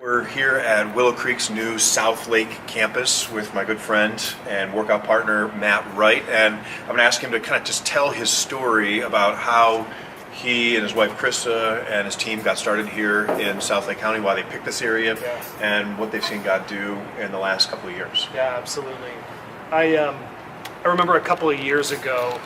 We're here at Willow Creek's new South Lake campus with my good friend and workout partner, Matt Wright. And I'm going to ask him to kind of just tell his story about how he and his wife, Krista, and his team got started here in South Lake County, why they picked this area, and what they've seen God do in the last couple of years. Yeah, absolutely. I remember a couple of years ago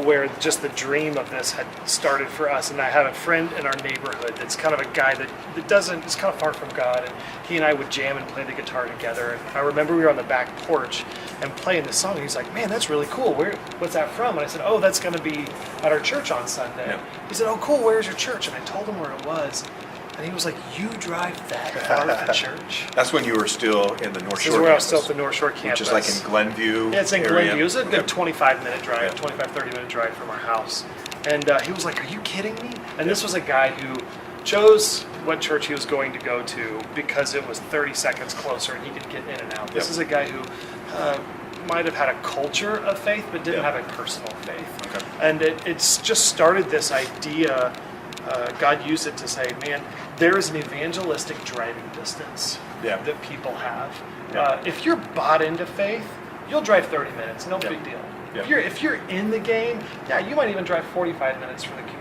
where just the dream of this had started for us, and I have a friend in our neighborhood that's kind of a guy that is kind of far from God, and he and I would jam and play the guitar together. And I remember we were on the back porch and playing the song, and he's like, "Man, that's really cool. What's that from?" And I said, "Oh, that's going to be at our church on Sunday." Yeah. He said, "Oh, cool. Where's your church?" And I told him where it was. And he was like, "You drive that far to church?" That's when you were still in the North Shore campus. Where I was campus, still at the North Shore campus. which is like in Glenview. Yeah, it's in area. Glenview. It was a good 25-minute drive, 30-minute drive from our house. And he was like, "Are you kidding me?" And this was a guy who chose what church he was going to go to because it was 30 seconds closer and he could get in and out. This is a guy who might have had a culture of faith but didn't have a personal faith. Okay. And it's just started this idea. God used it to say, man, there is an evangelistic driving distance that people have. If you're bought into faith, you'll drive 30 minutes, no big deal. If you're in the game, you might even drive 45 minutes from the community.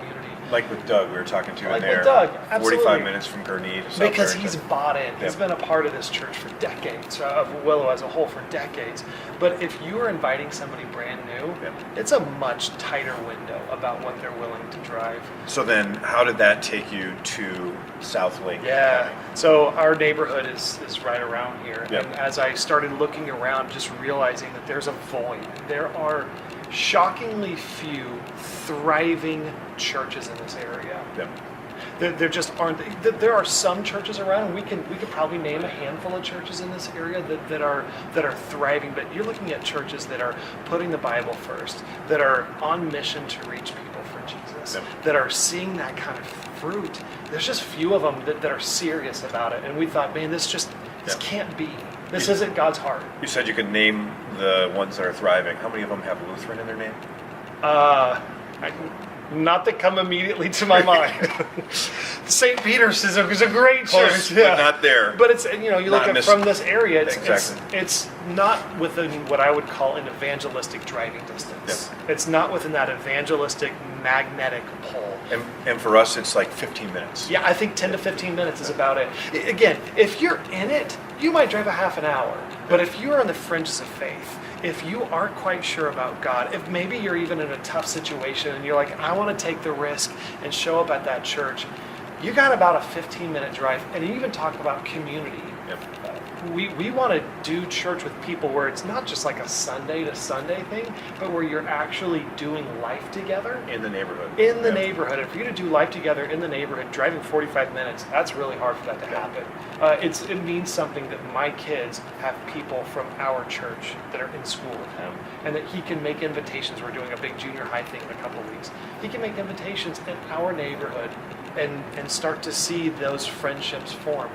Like with Doug, we were talking to like in there. With Doug, absolutely. 45 minutes from Gurnee to South Because Barrington. he's bought in. He's been a part of this church for decades, of Willow as a whole for decades. But if you are inviting somebody brand new, it's a much tighter window about what they're willing to drive. So then, how did that take you to South Lake? So our neighborhood is right around here. And as I started looking around, just realizing that there's a void. There are shockingly few thriving churches in this area. There just aren't. There are some churches around, and we could probably name a handful of churches in this area that are thriving. But you're looking at churches that are putting the Bible first, that are on mission to reach people for Jesus, that are seeing that kind of fruit. There's just few of them that are serious about it. And we thought, man, this can't be. This isn't God's heart. You said you could name the ones that are thriving. How many of them have Lutheran in their name? Not that come immediately to my mind. St. Peter's is a great Close, church, but not there. But it's you look at from this area, it's not within what I would call an evangelistic driving distance. It's not within that evangelistic magnetic pull. And for us, it's like 15 minutes. Yeah, I think 10 to 15 minutes is about it. Again, if you're in it, you might drive a half an hour. But if you're on the fringes of faith, if you aren't quite sure about God, if maybe you're even in a tough situation and you're like, I want to take the risk and show up at that church, you got about a 15-minute drive. And you even talk about community. We want to do church with people where it's not just like a Sunday to Sunday thing, but where you're actually doing life together. In the neighborhood. In the neighborhood. If you're going to do life together in the neighborhood, driving 45 minutes, that's really hard for that to happen. It means something that my kids have people from our church that are in school with him, and that he can make invitations. We're doing a big junior high thing in a couple of weeks. He can make invitations in our neighborhood and start to see those friendships form.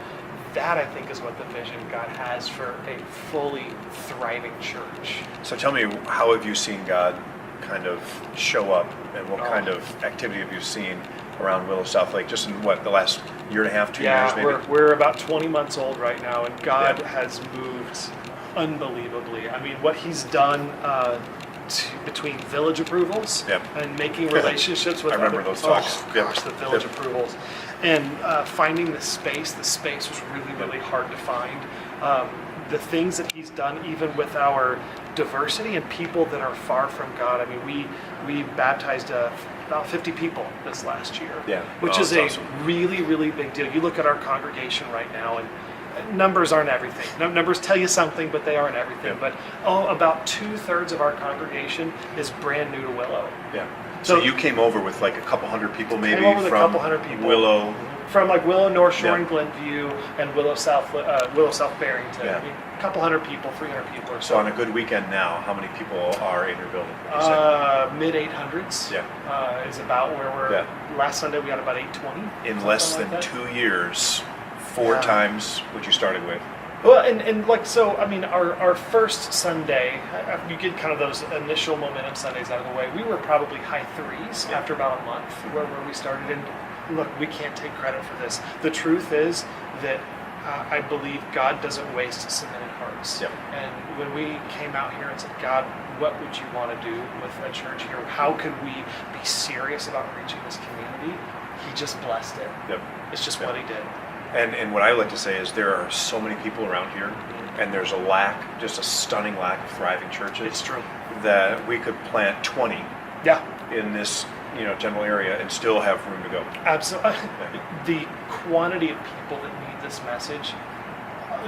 That, I think, is what the vision God has for a fully thriving church. So tell me, how have you seen God kind of show up, and what kind of activity have you seen around Willow South Lake, just in the last year and a half, 2 years maybe? We're about 20 months old right now, and God has moved unbelievably. I mean, what he's done between village approvals and making relationships with I remember those talks. The village approvals. And finding the space was really, really hard to find. The things that he's done, even with our diversity and people that are far from God. I mean, we baptized about 50 people this last year, which is awesome. Really, really big deal. You look at our congregation right now, and numbers aren't everything. Numbers tell you something, but they aren't everything. But about 2/3 of our congregation is brand new to Willow. So you came over with like a couple hundred people, maybe came over with from a couple hundred people. Willow, from like Willow North Shore and Glenview, and Willow South Barrington. I mean, a couple hundred people, 300 people or so. So on a good weekend now, how many people are in your building? Mid 800s. Is about where we're. Last Sunday we had about 820. In less than 2 years, 4 times what you started with. Well, and like, so, I mean, our first Sunday, you get kind of those initial momentum Sundays out of the way. We were probably high 3s after about a month where we started. And look, we can't take credit for this. The truth is that I believe God doesn't waste submitted hearts. Yep. And when we came out here and said, God, what would you want to do with a church here? How could we be serious about reaching this community? He just blessed it. Yep. It's just Yep. what he did. And what I like to say is there are so many people around here, and there's a lack, just a stunning lack of thriving churches. It's true. That we could plant 20 Yeah. in this general area and still have room to go. Absolutely. The quantity of people that need this message,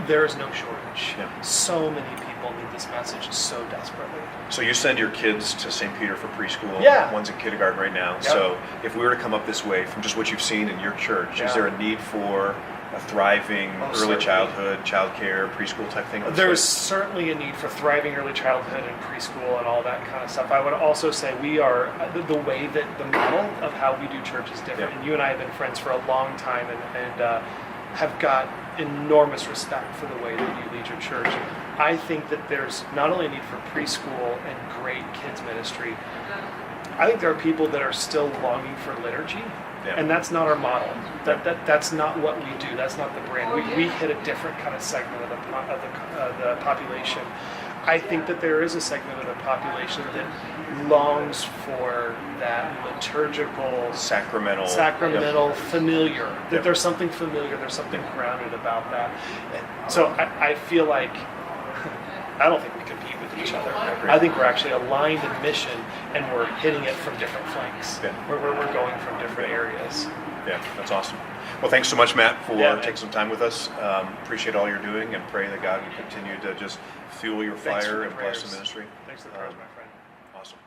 there is no shortage. Yeah. So many people need this message so desperately. So you send your kids to St. Peter for preschool. Yeah. One's in kindergarten right now. Yep. So if we were to come up this way from just what you've seen in your church, Yeah. is there a need for a thriving early Certainly. childhood, childcare, preschool type thing? There's certainly a need for thriving early childhood and preschool and all that kind of stuff. I would also say we are, the way that the model of how we do church is different. Yeah. And you and I have been friends for a long time and have got enormous respect for the way that you lead your church. I think that there's not only a need for preschool and great kids ministry, I think there are people that are still longing for liturgy. Yeah. And that's not our model. That's not what we do. That's not the brand. We hit a different kind of segment of the population. I think that there is a segment of the population that longs for that liturgical, Sacramental, familiar. That Yep. there's something familiar. There's something grounded about that. And so I feel like I don't think we compete with each other. agree. I think we're actually aligned in mission, and we're hitting it from different flanks. Yeah. We're going from different areas. Yeah, that's awesome. Well, thanks so much, Matt, for Yeah, man. taking some time with us. Appreciate all you're doing, and pray that God will continue to just fuel your Thanks for fire the and bless the prayers. ministry. Thanks for the prayers, my friend. Awesome.